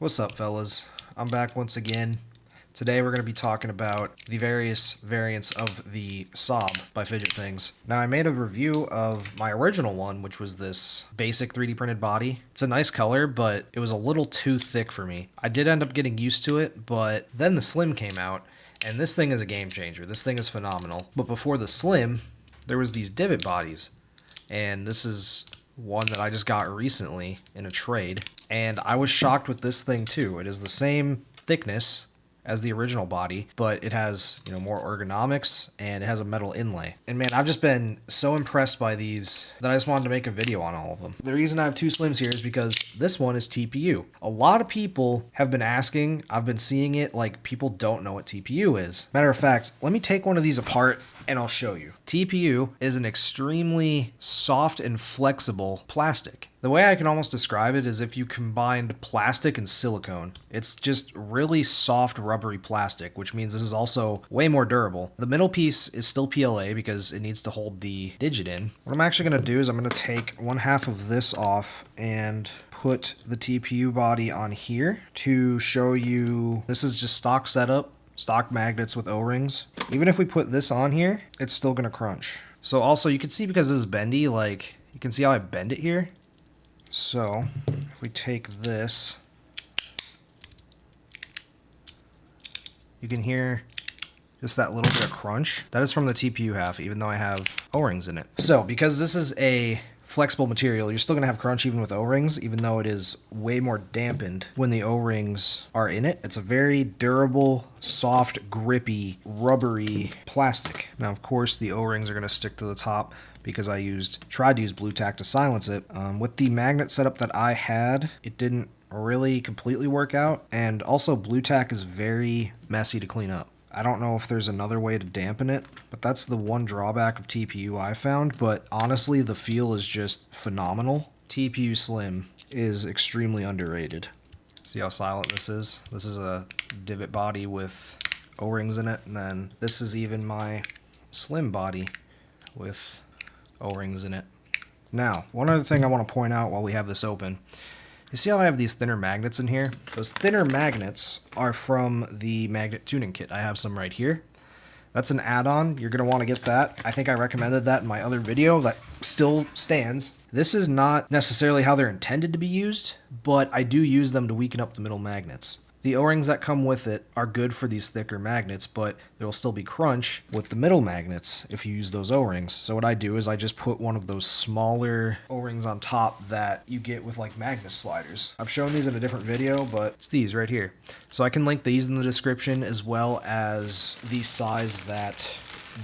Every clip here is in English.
What's up, fellas? I'm back once again. Today we're going to be talking about the various variants of the SOB by Fidget Things. Now, I made a review of my original one, which was this basic 3D printed body. It's a nice color, but it was a little too thick for me. I did end up getting used to it, but then the Slim came out, and this thing is a game changer. This thing is phenomenal. But before the Slim, there was these Divot bodies, and this is one that I just got recently in a trade, and I was shocked with this thing too. It is the same thickness as the original body, but it has, more ergonomics, and it has a metal inlay. And man, I've just been so impressed by these that I just wanted to make a video on all of them. The reason I have two Slims here is because this one is TPU. A lot of people have been asking, I've been seeing it, like people don't know what TPU is. Matter of fact, let me take one of these apart and I'll show you. TPU is an extremely soft and flexible plastic. The way I can almost describe it is if you combined plastic and silicone. It's just really soft, rubbery plastic, which means this is also way more durable. The middle piece is still PLA because it needs to hold the digit in. What I'm actually going to do is I'm going to take one half of this off and put the TPU body on here to show you. This is just stock setup, stock magnets with O-rings. Even if we put this on here, it's still going to crunch. So also you can see, because this is bendy, like you can see how I bend it here. So if we take this, you can hear just that little bit of crunch. That is from the TPU half, even though I have O-rings in it. So because this is a flexible material, you're still going to have crunch even with O-rings, even though it is way more dampened when the O-rings are in it. It's a very durable, soft, grippy, rubbery plastic. Now, of course, the O-rings are going to stick to the top because I tried to use blue tack to silence it. With the magnet setup that I had, it didn't really completely work out, and also blue tack is very messy to clean up. I don't know if there's another way to dampen it, but that's the one drawback of TPU I found. But honestly, the feel is just phenomenal. TPU Slim is extremely underrated. See how silent this is? This is a Divot body with O-rings in it, and then this is even my Slim body with O-rings in it. Now, one other thing I want to point out while we have this open. You see how I have these thinner magnets in here? Those thinner magnets are from the magnet tuning kit. I have some right here. That's an add-on. You're going to want to get that. I think I recommended that in my other video. That still stands. This is not necessarily how they're intended to be used, but I do use them to weaken up the middle magnets. The O-rings that come with it are good for these thicker magnets, but there will still be crunch with the middle magnets if you use those O-rings. So what I do is I just put one of those smaller O-rings on top that you get with like magnet sliders. I've shown these in a different video, but it's these right here. So I can link these in the description, as well as the size that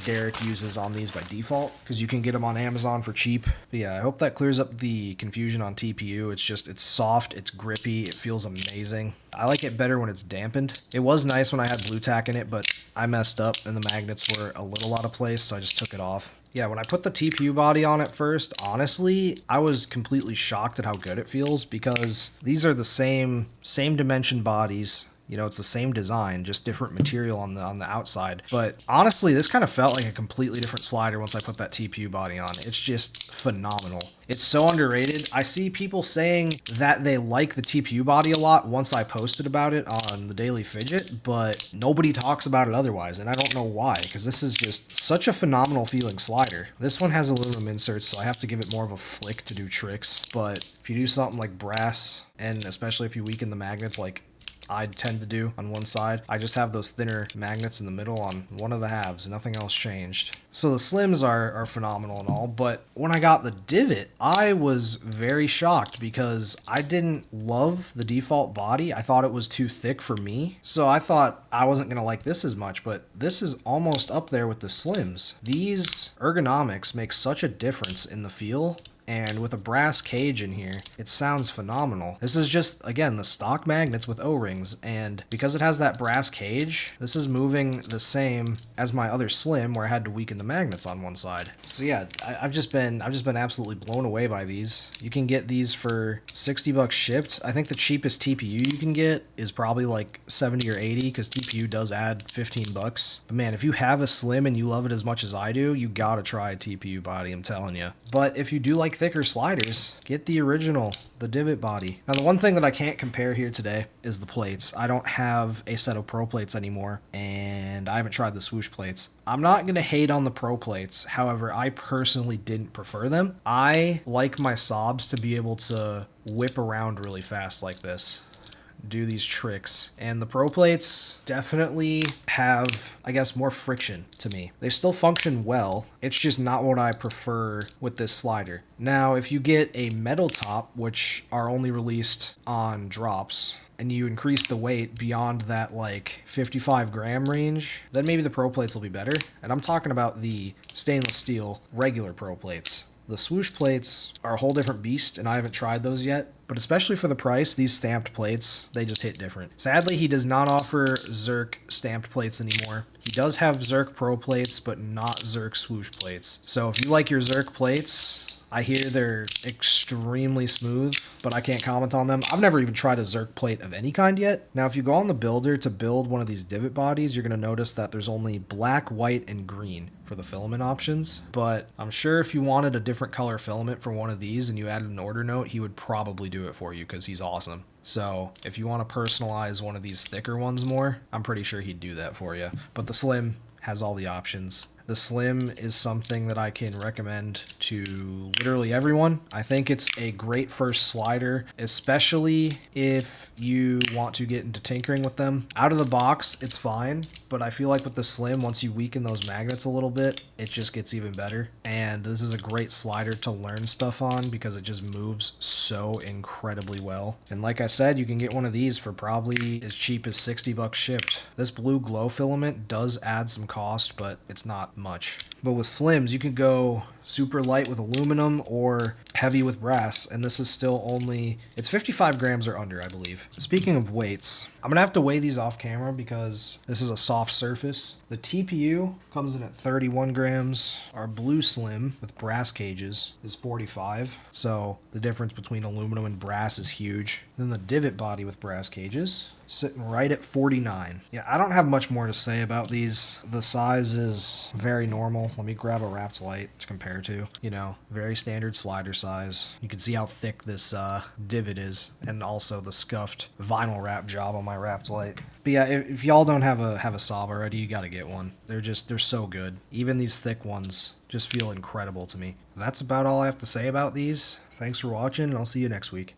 Derek uses on these by default, because you can get them on Amazon for cheap. But yeah, I hope that clears up the confusion on TPU. It's soft, it's grippy, it feels amazing. I like it better when it's dampened. It was nice when I had blue tack in it, but I messed up and the magnets were a little out of place, so I just took it off. Yeah, when I put the TPU body on it first, honestly, I was completely shocked at how good it feels, because these are the same dimension bodies. It's the same design, just different material on the outside. But honestly, this kind of felt like a completely different slider once I put that TPU body on. It's just phenomenal. It's so underrated. I see people saying that they like the TPU body a lot once I posted about it on the Daily Fidget, but nobody talks about it otherwise, and I don't know why, because this is just such a phenomenal feeling slider. This one has aluminum inserts, so I have to give it more of a flick to do tricks. But if you do something like brass, and especially if you weaken the magnets like I tend to do on one side, I just have those thinner magnets in the middle on one of the halves. Nothing else changed. So the Slims are phenomenal and all, but when I got the Divot, I was very shocked because I didn't love the default body. I thought it was too thick for me, so I thought I wasn't gonna like this as much, but this is almost up there with the Slims. These ergonomics make such a difference in the feel. And with a brass cage in here, it sounds phenomenal. This is just, again, the stock magnets with O-rings, and because it has that brass cage, this is moving the same as my other Slim, where I had to weaken the magnets on one side. So yeah, I've just been absolutely blown away by these. You can get these for $60 shipped. I think the cheapest TPU you can get is probably like 70 or 80, because TPU does add $15. But man, if you have a Slim and you love it as much as I do, you gotta try a TPU body, I'm telling you. But if you do like thicker sliders, get the original, the Divot body. Now, the one thing that I can't compare here today is the plates. I don't have a set of Pro plates anymore, and I haven't tried the swoosh plates. I'm not going to hate on the Pro plates. However, I personally didn't prefer them. I like my SOBs to be able to whip around really fast like this, do these tricks, and the Pro plates definitely have, I guess, more friction to me. They still function well, it's just not what I prefer with this slider. Now, if you get a metal top, which are only released on drops, and you increase the weight beyond that like 55 gram range, then maybe the Pro plates will be better. And I'm talking about the stainless steel regular Pro plates. The swoosh plates are a whole different beast, and I haven't tried those yet. But especially for the price, these stamped plates, they just hit different. Sadly, he does not offer Zerk stamped plates anymore. He does have Zerk Pro plates, but not Zerk swoosh plates. So if you like your Zerk plates, I hear they're extremely smooth, but I can't comment on them. I've never even tried a Zerk plate of any kind yet. Now, if you go on the builder to build one of these Divot bodies, you're going to notice that there's only black, white, and green for the filament options. But I'm sure if you wanted a different color filament for one of these and you added an order note, he would probably do it for you because he's awesome. So if you want to personalize one of these thicker ones more, I'm pretty sure he'd do that for you. But the Slim has all the options. The Slim is something that I can recommend to literally everyone. I think it's a great first slider, especially if you want to get into tinkering with them. Out of the box, it's fine, but I feel like with the Slim, once you weaken those magnets a little bit, it just gets even better. And this is a great slider to learn stuff on because it just moves so incredibly well. And like I said, you can get one of these for probably as cheap as 60 bucks shipped. This blue glow filament does add some cost, but it's not much. But with Slims, you can go super light with aluminum or heavy with brass, and this is still only, it's 55 grams or under, I believe. Speaking of weights, I'm gonna have to weigh these off camera because this is a soft surface. The TPU comes in at 31 grams. Our blue Slim with brass cages is 45. So the difference between aluminum and brass is huge. Then the Divot body with brass cages, sitting right at 49. Yeah, I don't have much more to say about these. The size is very normal. Let me grab a wrapped light to compare to. You know, very standard slider size. You can see how thick this Divot is, and also the scuffed vinyl wrap job on my wrapped light. But yeah, if y'all don't have a SOB already, you gotta get one. They're so good. Even these thick ones just feel incredible to me. That's about all I have to say about these. Thanks for watching, and I'll see you next week.